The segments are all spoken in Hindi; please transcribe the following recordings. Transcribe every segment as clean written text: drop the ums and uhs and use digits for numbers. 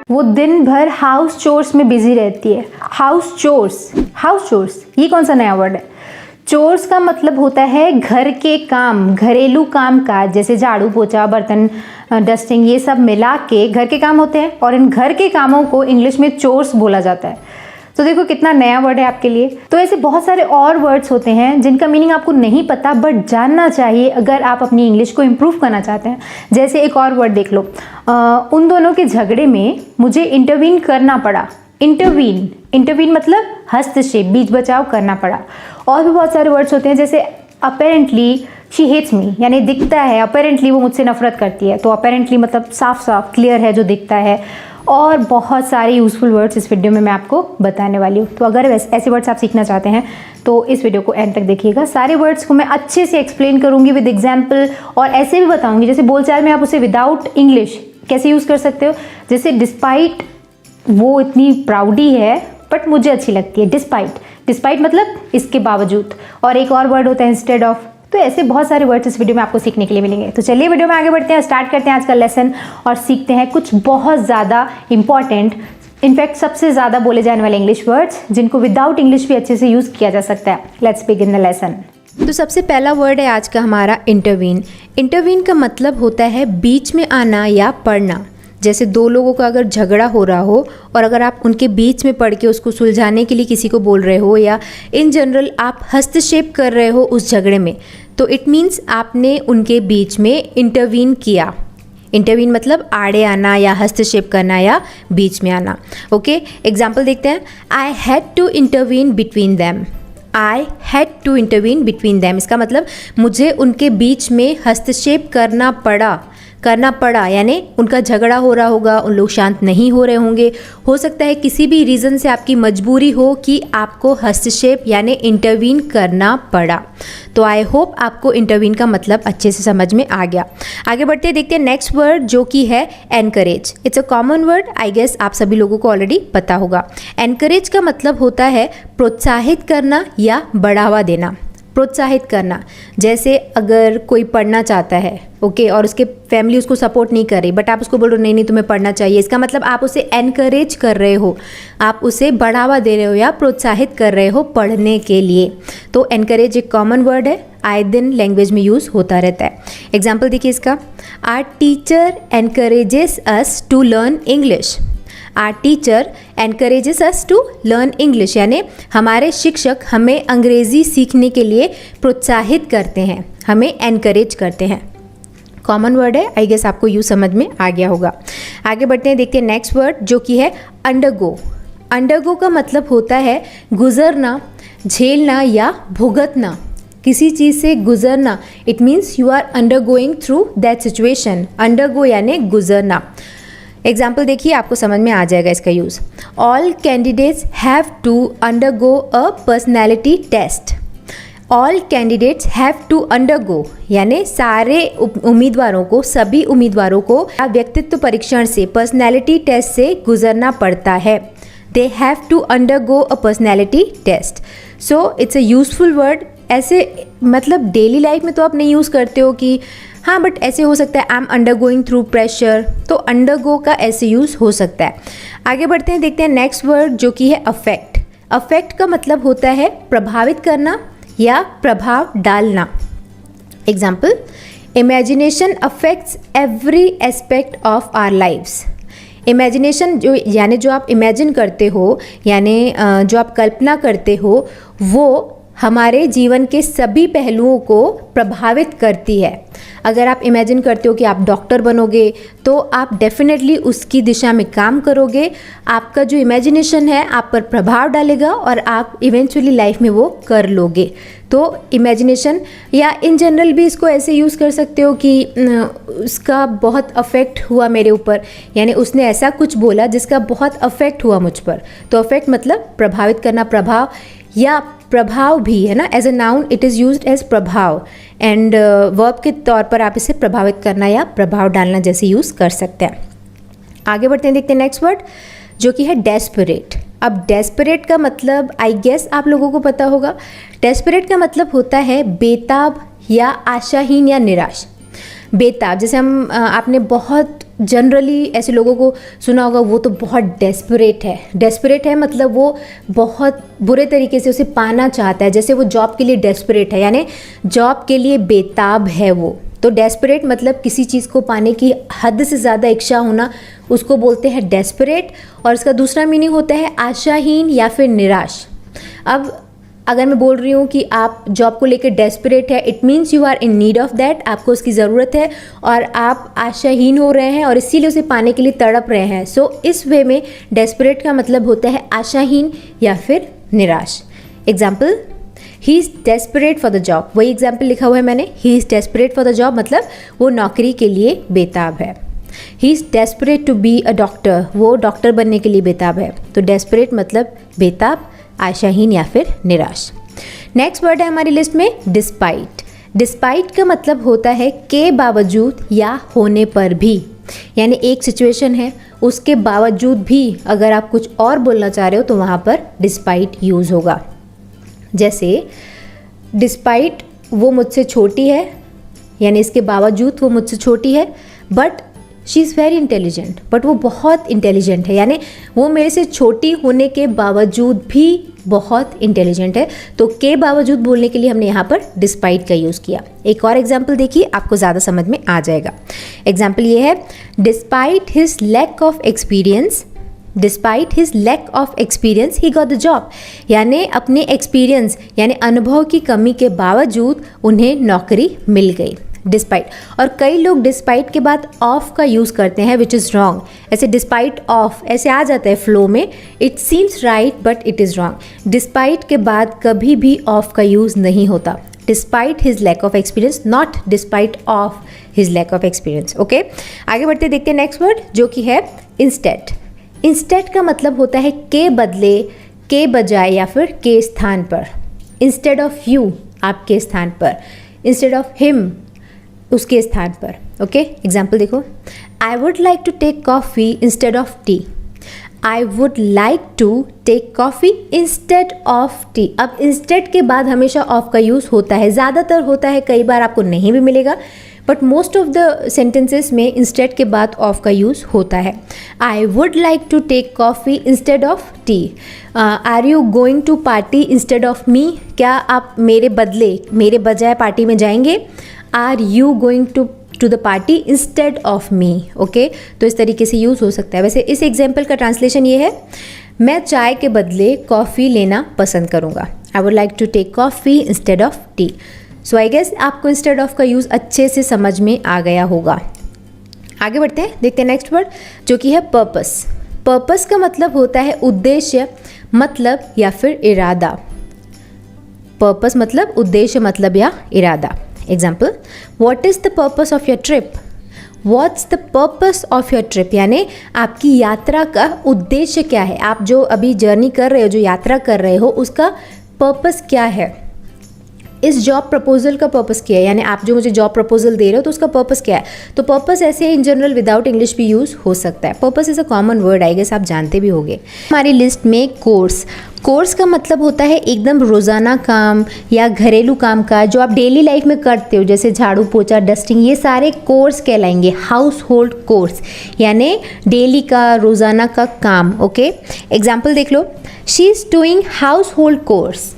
वो दिन भर हाउस चोर्स में बिजी रहती है। हाउस चोर्स ये कौन सा नया वर्ड है? चोर्स का मतलब होता है घर के काम, घरेलू काम काज, जैसे झाड़ू पोछा, बर्तन डस्टिंग, ये सब मिला के घर के काम होते हैं और इन घर के कामों को इंग्लिश में चोर्स बोला जाता है। तो देखो कितना नया वर्ड है आपके लिए। तो ऐसे बहुत सारे और वर्ड्स होते हैं जिनका मीनिंग आपको नहीं पता बट जानना चाहिए अगर आप अपनी इंग्लिश को इम्प्रूव करना चाहते हैं। जैसे एक और वर्ड देख लो, उन दोनों के झगड़े में मुझे इंटरवीन करना पड़ा। इंटरवीन मतलब हस्तक्षेप, बीच बचाव करना पड़ा। और भी बहुत सारे वर्ड्स होते हैं जैसे अपेरेंटली शी हेट्स मी, यानी दिखता है अपेरेंटली वो मुझसे नफरत करती है। तो अपेरेंटली मतलब साफ साफ क्लियर है, जो दिखता है। और बहुत सारे यूज़फुल वर्ड्स इस वीडियो में मैं आपको बताने वाली हूँ। तो अगर ऐसे वर्ड्स आप सीखना चाहते हैं तो इस वीडियो को एंड तक देखिएगा। सारे वर्ड्स को मैं अच्छे से एक्सप्लेन करूँगी विद एग्जाम्पल, और ऐसे भी बताऊँगी जैसे बोलचाल में आप उसे विदाउट इंग्लिश कैसे यूज़ कर सकते हो। जैसे डिस्पाइट, वो इतनी प्राउडी है बट मुझे अच्छी लगती है। डिस्पाइट मतलब इसके बावजूद। और एक और वर्ड होता है इंस्टेड ऑफ। तो ऐसे बहुत सारे वर्ड्स इस वीडियो में आपको सीखने के लिए मिलेंगे। तो चलिए वीडियो में आगे बढ़ते हैं, स्टार्ट करते हैं आज का लेसन और सीखते हैं कुछ बहुत ज़्यादा इंपॉर्टेंट, इनफैक्ट सबसे ज़्यादा बोले जाने वाले इंग्लिश वर्ड्स जिनको विदाउट इंग्लिश भी अच्छे से यूज़ किया जा सकता है। Let's begin the lesson. तो सबसे पहला वर्ड है आज का हमारा इंटरवीन। इंटरवीन का मतलब होता है बीच में आना या पड़ना। जैसे दो लोगों का अगर झगड़ा हो रहा हो और अगर आप उनके बीच में पड़ के उसको सुलझाने के लिए किसी को बोल रहे हो या इन जनरल आप हस्तक्षेप कर रहे हो उस झगड़े में, तो इट मीन्स आपने उनके बीच में इंटरवीन किया। इंटरवीन मतलब आड़े आना या हस्तक्षेप करना या बीच में आना। ओके, एग्जाम्पल देखते हैं। I had to intervene between them. I had to intervene between them, इसका मतलब मुझे उनके बीच में हस्तक्षेप करना पड़ा, यानी उनका झगड़ा हो रहा होगा, उन लोग शांत नहीं हो रहे होंगे, हो सकता है किसी भी रीज़न से आपकी मजबूरी हो कि आपको हस्तक्षेप यानी इंटरवीन करना पड़ा। तो आई होप आपको इंटरवीन का मतलब अच्छे से समझ में आ गया। आगे बढ़ते देखते हैं नेक्स्ट वर्ड जो कि है encourage. It's a common word, I guess आप सभी लोगों को ऑलरेडी पता होगा। एनकरेज का मतलब होता है प्रोत्साहित करना या बढ़ावा देना। प्रोत्साहित करना, जैसे अगर कोई पढ़ना चाहता है ओके और उसके फैमिली उसको सपोर्ट नहीं कर रही बट आप उसको बोल रहे हो नहीं तुम्हें पढ़ना चाहिए, इसका मतलब आप उसे एनकरेज कर रहे हो, आप उसे बढ़ावा दे रहे हो या प्रोत्साहित कर रहे हो पढ़ने के लिए। तो एनकरेज एक कॉमन वर्ड है, आए दिन लैंग्वेज में यूज़ होता रहता है। एग्जाम्पल देखिए इसका, our teacher encourages us to learn English. Our teacher encourages us to learn English, यानी हमारे शिक्षक हमें अंग्रेज़ी सीखने के लिए प्रोत्साहित करते हैं, हमें एनकरेज करते हैं। कॉमन वर्ड है, आई गेस आपको यूँ समझ में आ गया होगा। आगे बढ़ते हैं, देखते हैं नेक्स्ट वर्ड जो कि है अंडरगो। अंडरगो का मतलब होता है गुजरना, झेलना या भुगतना, किसी चीज़ से गुजरना। It means you are undergoing through that situation. Undergo यानी गुजरना। एग्जाम्पल देखिए, आपको समझ में आ जाएगा इसका use. All candidates have to undergo a personality test. All candidates have to undergo यानी सारे उम्मीदवारों को, सभी उम्मीदवारों को व्यक्तित्व परीक्षण से, पर्सनैलिटी टेस्ट से गुजरना पड़ता है। They have to undergo a personality test. So it's a useful word. ऐसे मतलब डेली लाइफ में तो आप नहीं यूज़ करते हो कि हाँ, बट ऐसे हो सकता है I M undergoing through pressure, तो अंडरगो का ऐसे यूज़ हो सकता है। आगे बढ़ते हैं, देखते हैं नेक्स्ट वर्ड जो कि है अफेक्ट। अफेक्ट का मतलब होता है प्रभावित करना या प्रभाव डालना। Example, imagination affects every aspect of our lives. Imagination जो यानी जो आप इमेजिन करते हो, यानी जो आप कल्पना करते हो, वो हमारे जीवन के सभी पहलुओं को प्रभावित करती है। अगर आप इमेजिन करते हो कि आप डॉक्टर बनोगे तो आप डेफिनेटली उसकी दिशा में काम करोगे। आपका जो इमेजिनेशन है आप पर प्रभाव डालेगा और आप इवेंचुअली लाइफ में वो कर लोगे। तो इमेजिनेशन, या इन जनरल भी इसको ऐसे यूज़ कर सकते हो कि उसका बहुत अफेक्ट हुआ मेरे ऊपर, यानी उसने ऐसा कुछ बोला जिसका बहुत अफेक्ट हुआ मुझ पर। तो अफेक्ट मतलब प्रभावित करना, प्रभाव या प्रभाव भी है ना, as a noun it is used as प्रभाव, एंड वर्ब के तौर पर आप इसे प्रभावित करना या प्रभाव डालना जैसे यूज़ कर सकते हैं। आगे बढ़ते हैं, देखते हैं नेक्स्ट वर्ड जो कि है डेस्परेट। अब डेस्परेट का मतलब आई गेस आप लोगों को पता होगा। डेस्परेट का मतलब होता है बेताब या आशाहीन या निराश। बेताब, जैसे हम आपने बहुत जनरली ऐसे लोगों को सुना होगा, वो तो बहुत डेस्परेट है। डेस्परेट है मतलब वो बहुत बुरे तरीके से उसे पाना चाहता है, जैसे वो जॉब के लिए डेस्परेट है, यानी जॉब के लिए बेताब है वो। तो डेस्परेट मतलब किसी चीज़ को पाने की हद से ज़्यादा इच्छा होना, उसको बोलते हैं डेस्परेट। और इसका दूसरा मीनिंग होता है आशाहीन या फिर निराश। अब अगर मैं बोल रही हूँ कि आप जॉब को लेकर डेस्परेट है, it means you are in need of that, आपको उसकी ज़रूरत है और आप आशाहीन हो रहे हैं और इसीलिए उसे पाने के लिए तड़प रहे हैं। सो इस वे में डेस्परेट का मतलब होता है आशाहीन या फिर निराश। Example, he is desperate for the job, वही एग्जाम्पल लिखा हुआ है मैंने, he is desperate for the job मतलब वो नौकरी के लिए बेताब है। He is desperate to be a doctor, वो डॉक्टर बनने के लिए बेताब है। तो डेस्परेट मतलब बेताब, आशाहीन या फिर निराश। नेक्स्ट वर्ड है हमारी लिस्ट में डिस्पाइट। डिस्पाइट का मतलब होता है के बावजूद या होने पर भी, यानी एक सिचुएशन है उसके बावजूद भी अगर आप कुछ और बोलना चाह रहे हो तो वहाँ पर डिस्पाइट यूज़ होगा। जैसे डिस्पाइट वो मुझसे छोटी है, यानी इसके बावजूद वो मुझसे छोटी है, but she is very intelligent, but वो बहुत इंटेलिजेंट है, यानी वो मेरे से छोटी होने के बावजूद भी बहुत इंटेलिजेंट है। तो के बावजूद बोलने के लिए हमने यहाँ पर डिस्पाइट का यूज़ किया। एक और एग्जाम्पल देखिए, आपको ज़्यादा समझ में आ जाएगा। एग्जाम्पल ये है, despite his lack of experience, despite his lack of experience he got the job, यानी अपने एक्सपीरियंस यानी अनुभव की कमी के बावजूद उन्हें नौकरी मिल गई। डिस्पाइट, और कई लोग डिस्पाइट के बाद ऑफ का यूज़ करते हैं विच इज़ रॉन्ग। ऐसे डिस्पाइट ऑफ ऐसे आ जाता है फ्लो में, it seems right but it is wrong. Despite के बाद कभी भी ऑफ का यूज़ नहीं होता। Despite his lack of experience, not despite of his lack of experience. Okay, आगे बढ़ते देखते हैं नेक्स्ट वर्ड जो कि है इंस्टेड। इंस्टेड का मतलब होता है के बदले, के बजाय या फिर के स्थान पर। इंस्टेड ऑफ यू, आपके स्थान पर। इंस्टेड ऑफ हिम, उसके स्थान पर। ओके, एग्जाम्पल देखो, I would like to take coffee instead of tea. I would like to take coffee instead of tea. अब इंस्टेड के बाद हमेशा ऑफ का यूज़ होता है, ज़्यादातर होता है, कई बार आपको नहीं भी मिलेगा, but most of the sentences में इंस्टेड के बाद ऑफ का यूज़ होता है। I would like to take coffee instead of tea. Are you going to party instead of me, क्या आप मेरे बदले, मेरे बजाय पार्टी में जाएंगे। Are you going to the party instead of me. Okay, तो इस तरीके से यूज़ हो सकता है। वैसे इस एग्जाम्पल का ट्रांसलेशन ये है, मैं चाय के बदले कॉफ़ी लेना पसंद करूँगा। I would like to take coffee instead of tea. So I guess आपको इंस्टेड ऑफ का यूज़ अच्छे से समझ में आ गया होगा। आगे बढ़ते हैं, देखते हैं नेक्स्ट वर्ड जो कि है पर्पस। पर्पस का मतलब होता है उद्देश्य, मतलब या फिर इरादा। पर्पस मतलब उद्देश्य, मतलब या इरादा। Example, what is the purpose of your trip. What's the purpose of your trip, यानी आपकी यात्रा का उद्देश्य क्या है। आप जो अभी जर्नी कर रहे हो, जो यात्रा कर रहे हो, उसका पर्पस क्या है। इस जॉब प्रपोजल का पर्पस क्या है, यानी आप जो मुझे जॉब प्रपोजल दे रहे हो तो उसका पर्पस क्या है। तो पर्पस ऐसे इन जनरल विदाउट इंग्लिश भी यूज़ हो सकता है। Purpose is a common word, I guess आप जानते भी होंगे। हमारी लिस्ट में कोर्स। कोर्स का मतलब होता है एकदम रोज़ाना काम या घरेलू काम का जो आप डेली लाइफ में करते हो, जैसे झाड़ू पोछा, डस्टिंग, ये सारे कोर्स कहलाएंगे। हाउस होल्ड कोर्स यानी डेली का, रोज़ाना का काम। ओके, एग्जाम्पल देख लो, she is doing household chores.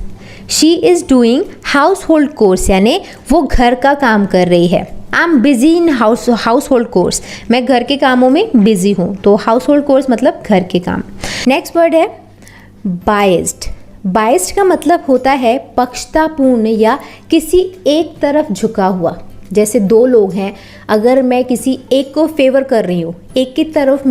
She is doing household chores यानी वो घर का काम कर रही है। I am busy in household chores, मैं घर के कामों में बिजी हूँ। तो हाउस होल्ड कोर्स मतलब घर के काम। नेक्स्ट वर्ड है बायस्ड। बायस्ड का मतलब होता है पक्षतापूर्ण या किसी एक तरफ झुका हुआ। जैसे दो लोग हैं, अगर मैं किसी एक को फेवर कर रही हूँ, एक की तरफ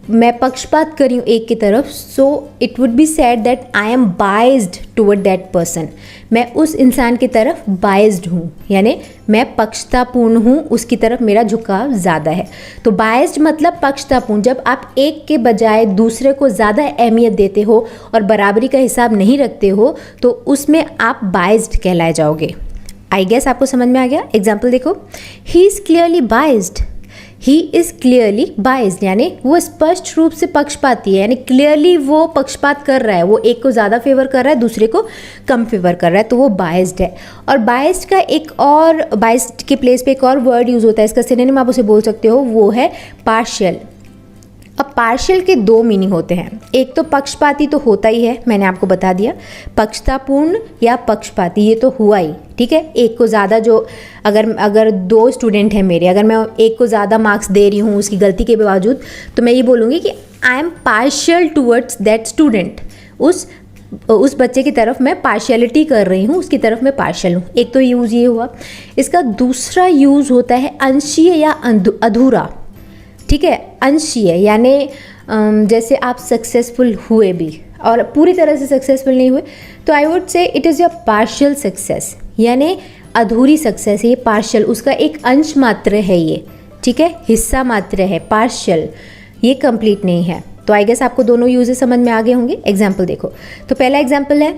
मैं पक्षपात कर रही हूँ एक की तरफ, so it would be said that I am biased toward that person. मैं उस इंसान की तरफ बायस्ड हूँ, यानी मैं पक्षतापूर्ण हूँ, उसकी तरफ मेरा झुकाव ज़्यादा है। तो बायस्ड मतलब पक्षतापूर्ण, जब आप एक के बजाय दूसरे को ज़्यादा अहमियत देते हो और बराबरी का हिसाब नहीं रखते हो, तो उसमें आप बायस्ड कहलाए जाओगे। आई गेस आपको समझ में आ गया। एग्जाम्पल देखो, he is clearly biased. He is clearly biased, यानी वो स्पष्ट रूप से पक्षपाती है, यानी क्लियरली वो पक्षपात कर रहा है, वो एक को ज़्यादा फेवर कर रहा है, दूसरे को कम फेवर कर रहा है, तो वो बाइज्ड है। और बाइज्ड का एक और, बाइज्ड के प्लेस पे एक और वर्ड यूज़ होता है, इसका सिनोनिम आप उसे बोल सकते हो, वो है पार्शियल। अब पार्शियल के दो मीनिंग होते हैं, एक तो पक्षपाती तो होता ही है, मैंने आपको बता दिया, पक्षतापूर्ण या पक्षपाती ये तो हुआ ही, ठीक है। एक को ज़्यादा, जो अगर दो स्टूडेंट हैं मेरे, अगर मैं एक को ज़्यादा मार्क्स दे रही हूँ उसकी गलती के बावजूद, तो मैं ये बोलूँगी कि I am partial towards that student, उस बच्चे की तरफ मैं पार्शियलिटी कर रही हूँ, उसकी तरफ मैं पार्शियल हूँ। एक तो यूज़ ये हुआ। इसका दूसरा यूज़ होता है अंशीय या अधूरा, ठीक है। अंशीय यानी जैसे आप सक्सेसफुल हुए भी और पूरी तरह से सक्सेसफुल नहीं हुए, तो आई वुड से it is your partial success, यानी अधूरी सक्सेस है ये, पार्शियल, उसका एक अंश मात्र है ये, ठीक है, हिस्सा मात्र है, पार्शियल, ये कंप्लीट नहीं है। तो आई गेस आपको दोनों यूजेस समझ में आ गए होंगे। एग्जाम्पल देखो, तो पहला एग्जाम्पल है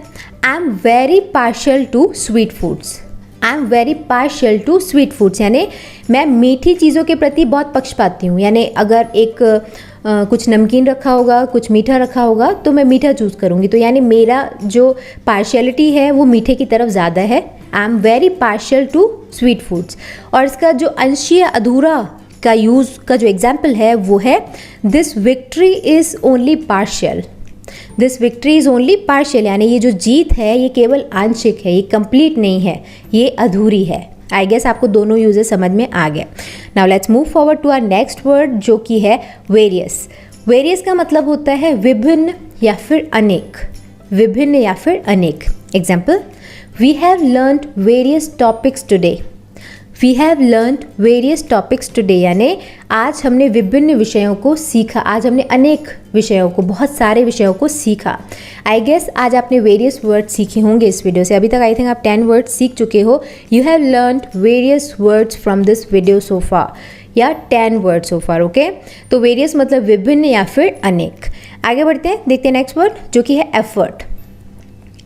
I am very partial two sweet foods. I am very partial two sweet foods, यानी मैं मीठी चीज़ों के प्रति बहुत पक्षपाती हूँ, यानी अगर एक कुछ नमकीन रखा होगा, कुछ मीठा रखा होगा, तो मैं मीठा चूज़ करूँगी, तो यानी मेरा जो पार्शियलिटी है वो मीठे की तरफ ज़्यादा है। I am very partial two sweet foods. और इसका जो अंशीय अधूरा का यूज़ का जो एग्जाम्पल है वो है this victory is only partial. This victory is only partial, यानी ये जो जीत है ये केवल आंशिक है, ये कंप्लीट नहीं है, ये अधूरी है। आई गेस आपको दोनों यूजेस समझ में आ गए। Now let's move forward to our next word, जो कि है वेरियस। वेरियस का मतलब होता है विभिन्न या फिर अनेक, विभिन्न या फिर अनेक। Example, we have learned various topics today. We have learned various topics today, यानी आज हमने विभिन्न विषयों को सीखा, आज हमने अनेक विषयों को, बहुत सारे विषयों को सीखा। आई गेस आज आपने वेरियस वर्ड सीखे होंगे इस वीडियो से, अभी तक आई थिंक आप 10 वर्ड्स सीख चुके हो। You have learned various words from this video so far, या 10 वर्ड सो फार, ओके। तो वेरियस मतलब विभिन्न या फिर अनेक। आगे बढ़ते हैं, देखते हैं नेक्स्ट वर्ड, जो कि है एफर्ट।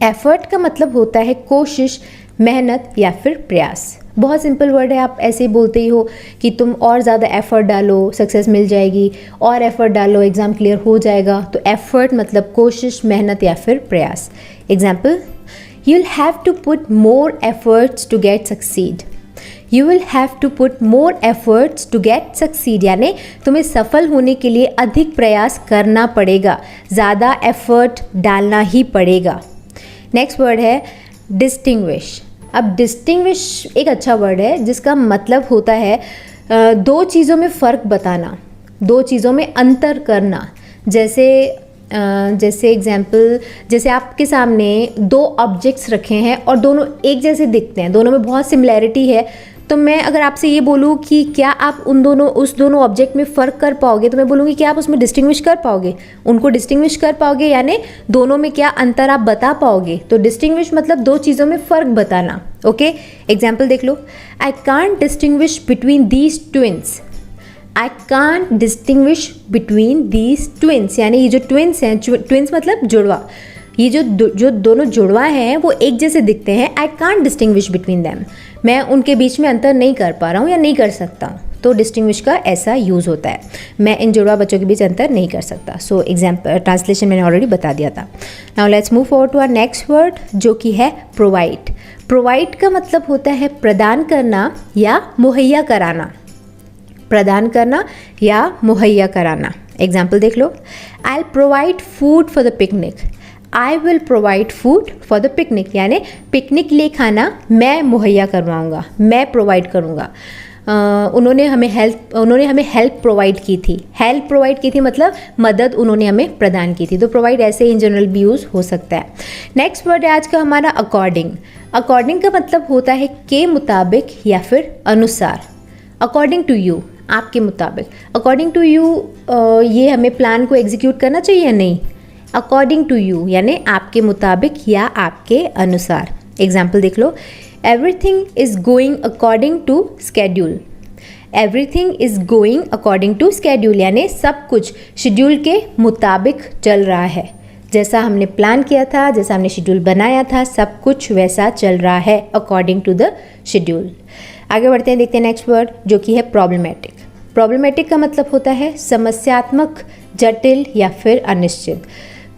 एफर्ट का मतलब होता है कोशिश, मेहनत या फिर प्रयास। बहुत सिंपल वर्ड है, आप ऐसे ही बोलते ही हो कि तुम और ज़्यादा एफर्ट डालो सक्सेस मिल जाएगी, और एफर्ट डालो एग्ज़ाम क्लियर हो जाएगा। तो एफर्ट मतलब कोशिश, मेहनत या फिर प्रयास। Example, you will have to put more efforts to get succeed. You will have to put more efforts to get succeed, यानी तुम्हें सफल होने के लिए अधिक प्रयास करना पड़ेगा, ज़्यादा एफर्ट डालना ही पड़ेगा। नेक्स्ट वर्ड है डिस्टिंग्विश। अब डिस्टिंग्विश एक अच्छा वर्ड है जिसका मतलब होता है दो चीज़ों में फ़र्क बताना, दो चीज़ों में अंतर करना। जैसे एग्जाम्पल, जैसे आपके सामने दो ऑब्जेक्ट्स रखे हैं और दोनों एक जैसे दिखते हैं, दोनों में बहुत सिमिलैरिटी है, तो मैं अगर आपसे ये बोलूँ कि क्या आप उस दोनों ऑब्जेक्ट में फ़र्क कर पाओगे, तो मैं बोलूँगी कि आप उसमें डिस्टिंग्विश कर पाओगे, उनको डिस्टिंग्विश कर पाओगे, यानी दोनों में क्या अंतर आप बता पाओगे। तो डिस्टिंग्विश मतलब दो चीज़ों में फ़र्क बताना, ओके। एग्जाम्पल देख लो, I can't distinguish between these twins. I can't distinguish between these twins, यानी ये जो ट्विंस हैं, ट्विंस मतलब जुड़वा, ये जो दोनों जुड़वा हैं वो एक जैसे दिखते हैं। आई कांट डिस्टिंग्विश बिटवीन दैम, मैं उनके बीच में अंतर नहीं कर पा रहा हूँ या नहीं कर सकता हूँ। तो डिस्टिंग्विश का ऐसा यूज़ होता है, मैं इन जुड़वा बच्चों के बीच अंतर नहीं कर सकता। सो एग्जाम्पल ट्रांसलेशन मैंने ऑलरेडी बता दिया था। Now let's move forward to our next word, जो कि है प्रोवाइड। प्रोवाइड का मतलब होता है प्रदान करना या मुहैया कराना, प्रदान करना या मुहैया कराना। एग्जाम्पल देख लो, I will provide food for the picnic. I will provide food for the picnic, यानी पिकनिक के लिए खाना मैं मुहैया करवाऊँगा, मैं प्रोवाइड करूँगा। उन्होंने हमें हेल्प प्रोवाइड की थी। हेल्प प्रोवाइड की थी मतलब मदद उन्होंने हमें प्रदान की थी। तो प्रोवाइड ऐसे इन जनरल भी यूज़ हो सकता है। नेक्स्ट वर्ड है आज का हमारा अकॉर्डिंग। अकॉर्डिंग का मतलब होता है के मुताबिक या फिर अनुसार। अकॉर्डिंग टू यू, आपके मुताबिक। अकॉर्डिंग टू यू ये हमें प्लान को एग्जीक्यूट करना चाहिए या नहीं। अकॉर्डिंग टू यू यानी आपके मुताबिक या आपके अनुसार। एग्जाम्पल देख लो, everything is going according to schedule. Everything is going according to schedule यानी सब कुछ शेड्यूल के मुताबिक चल रहा है। जैसा हमने प्लान किया था, जैसा हमने शेड्यूल बनाया था, सब कुछ वैसा चल रहा है अकॉर्डिंग टू द शेड्यूल। आगे बढ़ते हैं, देखते हैं नेक्स्ट वर्ड जो कि है प्रॉब्लमेटिक। प्रॉब्लमेटिक का मतलब होता है समस्यात्मक, जटिल या फिर अनिश्चित।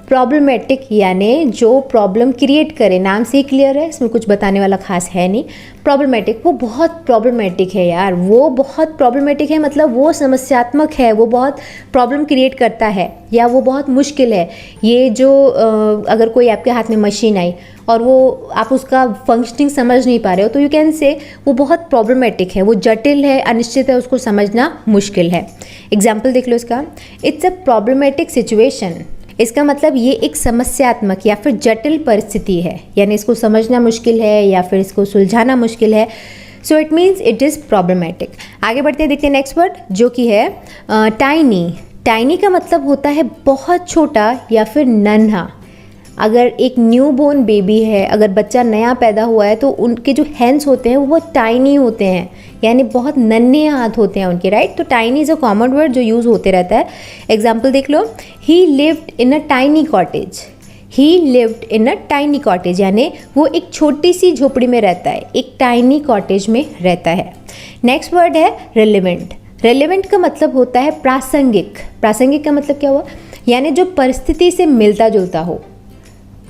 प्रॉब्लमेटिक यानी जो प्रॉब्लम क्रिएट करे, नाम से ही क्लियर है, इसमें कुछ बताने वाला खास है नहीं। प्रॉब्लमेटिक, वो बहुत प्रॉब्लमेटिक है यार, वो बहुत प्रॉब्लमेटिक है, मतलब वो समस्यात्मक है, वो बहुत प्रॉब्लम क्रिएट करता है या वो बहुत मुश्किल है। ये जो अगर कोई आपके हाथ में मशीन आई और वो आप उसका फंक्शनिंग समझ नहीं पा रहे हो तो यू कैन से वो बहुत प्रॉब्लमेटिक है, वो जटिल है, अनिश्चित है, उसको समझना मुश्किल है। एग्जाम्पल देख लो इसका, इट्स अ प्रॉब्लमेटिक सिचुएशन। इसका मतलब ये एक समस्यात्मक या फिर जटिल परिस्थिति है, यानी इसको समझना मुश्किल है या फिर इसको सुलझाना मुश्किल है। So it means it is problematic. आगे बढ़ते हैं, देखते हैं नेक्स्ट वर्ड जो कि है टाइनी। टाइनी का मतलब होता है बहुत छोटा या फिर नन्हा। अगर एक न्यूबॉर्न बेबी है, अगर बच्चा नया पैदा हुआ है तो उनके जो हैंड्स होते हैं वो बहुत टाइनी होते हैं, यानी बहुत नन्हे हाथ होते हैं उनके, राइट। तो tiny is a common word जो यूज़ होते रहता है। एग्जाम्पल देख लो, he lived in a tiny cottage. He lived in a tiny cottage यानी वो एक छोटी सी झोपड़ी में रहता है, एक टाइनी कॉटेज में रहता है। नेक्स्ट वर्ड है रेलेवेंट। रेलेवेंट का मतलब होता है प्रासंगिक। प्रासंगिक का मतलब क्या हुआ, यानी जो परिस्थिति से मिलता जुलता हो।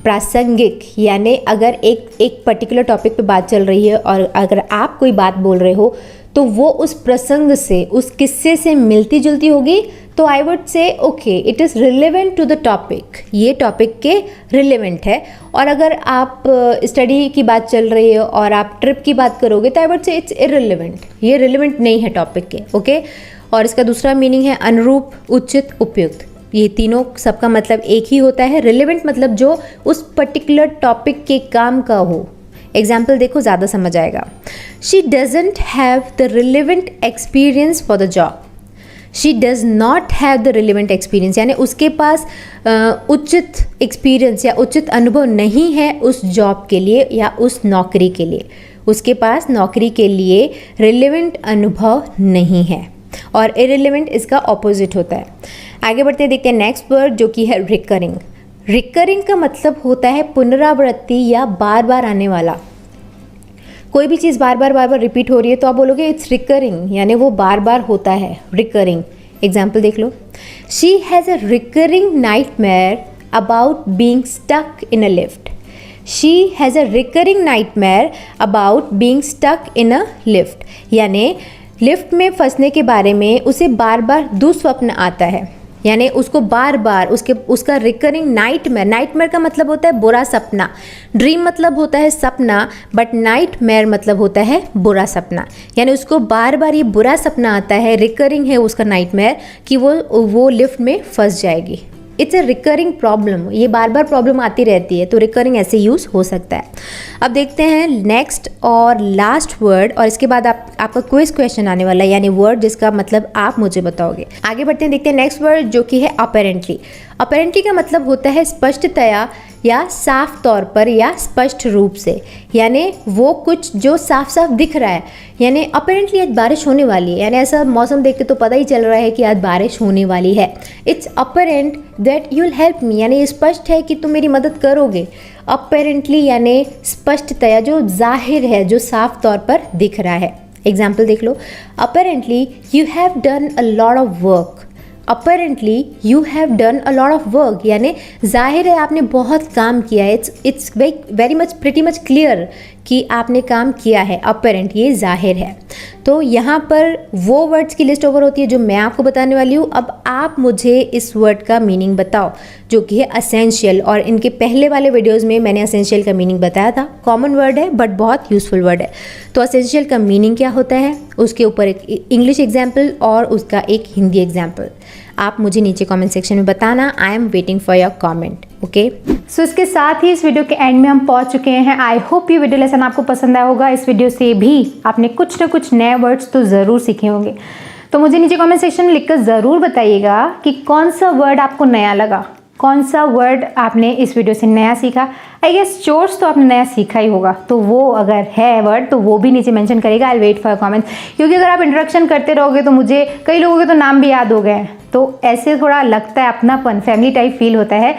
प्रासंगिक यानी अगर एक पर्टिकुलर टॉपिक पे बात चल रही है और अगर आप कोई बात बोल रहे हो तो वो उस प्रसंग से, उस किस्से से मिलती जुलती होगी, तो I would say okay it is relevant to the topic, ये टॉपिक के रिलेवेंट है। और अगर आप स्टडी की बात चल रही है और आप ट्रिप की बात करोगे तो आई वुड से इट्स इररिलेवेंट, ये रिलेवेंट नहीं है टॉपिक के, ओके। और इसका दूसरा मीनिंग है अनुरूप, उचित, उपयुक्त। ये तीनों सबका मतलब एक ही होता है। रिलेवेंट मतलब जो उस पर्टिकुलर टॉपिक के काम का हो। एग्जाम्पल देखो, ज़्यादा समझ आएगा। She doesn't have the relevant experience for the job. She does not have the relevant experience यानी उसके पास उचित एक्सपीरियंस या उचित अनुभव नहीं है उस जॉब के लिए या उस नौकरी के लिए। उसके पास नौकरी के लिए रिलेवेंट अनुभव नहीं है। और इररिलेवेंट इसका ऑपोजिट होता है। आगे बढ़ते देखते हैं नेक्स्ट वर्ड जो कि है रिकरिंग। रिकरिंग का मतलब होता है पुनरावृत्ति या बार बार आने वाला। कोई भी चीज़ बार बार रिपीट हो रही है तो आप बोलोगे इट्स रिकरिंग, यानी वो बार बार होता है, रिकरिंग। एग्जाम्पल देख लो, she has a recurring nightmare about being stuck in a lift. She has a recurring nightmare about being stuck in a lift, यानी लिफ्ट में फंसने के बारे में उसे बार बार दुस्वप्न आता है, यानी उसको बार बार उसका रिकरिंग नाइटमेयर। नाइटमेयर का मतलब होता है बुरा सपना। ड्रीम मतलब होता है सपना, बट नाइटमेयर मतलब होता है बुरा सपना, यानी उसको बार बार ये बुरा सपना आता है, रिकरिंग है उसका नाइटमेयर कि वो लिफ्ट में फंस जाएगी। इट्स अ रिकरिंग प्रॉब्लम, ये बार बार प्रॉब्लम आती रहती है, तो रिकरिंग ऐसे यूज़ हो सकता है। अब देखते हैं नेक्स्ट और लास्ट वर्ड, और इसके बाद आपका क्विज क्वेश्चन आने वाला है, यानी वर्ड जिसका मतलब आप मुझे बताओगे। आगे बढ़ते हैं, देखते हैं नेक्स्ट वर्ड जो कि है अपेरेंटली। अपेरेंटली का मतलब होता है स्पष्टतया या साफ तौर पर या स्पष्ट रूप से, यानी वो कुछ जो साफ साफ दिख रहा है। यानी अपेरेंटली आज बारिश होने वाली है, यानी ऐसा मौसम देख के तो पता ही चल रहा है कि आज बारिश होने वाली है। It's apparent that you will help me, यानी स्पष्ट है कि तुम मेरी मदद करोगे। अपेरेंटली यानी स्पष्टतया, जो जाहिर है, जो साफ तौर पर दिख रहा है। एग्जाम्पल देख लो, apparently you have done a lot of work. Apparently you have done a lot of work, यानी जाहिर है आपने बहुत काम किया है। It's very much pretty much clear कि आपने काम किया है। अपेरेंट ये जाहिर है। तो यहाँ पर वो वर्ड्स की लिस्ट ओवर होती है जो मैं आपको बताने वाली हूँ। अब आप मुझे इस वर्ड का मीनिंग बताओ जो कि है असेंशियल, और इनके पहले वाले वीडियोज़ में मैंने असेंशियल का मीनिंग बताया था। कॉमन वर्ड है बट बहुत यूज़फुल वर्ड है। तो असेंशियल का मीनिंग क्या होता है, उसके ऊपर एक इंग्लिश एग्जाम्पल और उसका एक हिंदी एग्जाम्पल आप मुझे नीचे कमेंट सेक्शन में बताना। I am waiting for your comment, okay. So इसके साथ ही इस वीडियो के एंड में हम पहुंच चुके हैं। आई होप ये वीडियो लेसन आपको पसंद आया होगा। इस वीडियो से भी आपने कुछ ना कुछ नए वर्ड्स तो ज़रूर सीखे होंगे। तो मुझे नीचे कमेंट सेक्शन में लिखकर ज़रूर बताइएगा कि कौन सा वर्ड आपको नया लगा, कौन सा वर्ड आपने इस वीडियो से नया सीखा। आई गेस चोर्स तो आपने नया सीखा ही होगा, तो वो अगर है वर्ड तो वो भी नीचे मेंशन करेगा। आई वेट फॉर कमेंट्स, क्योंकि अगर आप इंट्रोडक्शन करते रहोगे तो मुझे कई लोगों के तो नाम भी याद हो गए हैं, तो ऐसे थोड़ा लगता है अपनापन, फैमिली टाइप फील होता है।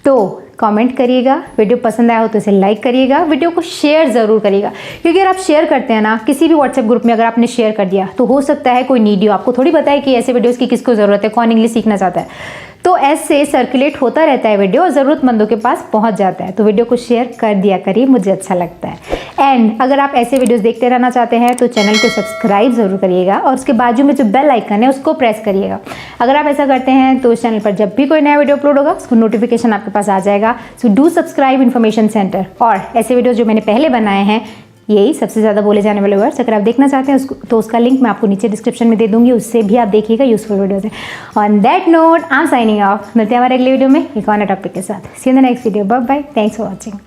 तो कमेंट करिएगा, वीडियो पसंद आया हो तो इसे लाइक करिएगा, वीडियो को शेयर ज़रूर करिएगा, क्योंकि अगर आप शेयर करते हैं ना किसी भी व्हाट्सएप ग्रुप में, अगर आपने शेयर कर दिया तो हो सकता है कोई नीडी हो, आपको थोड़ी पता है कि ऐसे वीडियोस की किसको ज़रूरत है, कौन इंग्लिश सीखना चाहता है, तो ऐसे सर्कुलेट होता रहता है वीडियो और ज़रूरतमंदों के पास पहुंच जाता है। तो वीडियो को शेयर कर दिया करिए, मुझे अच्छा लगता है। एंड अगर आप ऐसे वीडियोस देखते रहना चाहते हैं तो चैनल को सब्सक्राइब ज़रूर करिएगा और उसके बाजू में जो बेल आइकन है उसको प्रेस करिएगा। अगर आप ऐसा करते हैं तो इस चैनल पर जब भी कोई नया वीडियो अपलोड होगा उसको नोटिफिकेशन आपके पास आ जाएगा। So do subscribe information centre. और ऐसे वीडियो जो मैंने पहले बनाए हैं, यही सबसे ज़्यादा बोले जाने वाले वर्ड्स, अगर आप देखना चाहते हैं उसको तो उसका लिंक मैं आपको नीचे डिस्क्रिप्शन में दे दूंगी, उससे भी आप देखिएगा, यूजफुल वीडियोस हैं। On that note I am signing off. मिलते हैं हमारे अगले वीडियो में एक और नए टॉपिक के साथ। See you in the next video. Bye bye, thanks for watching.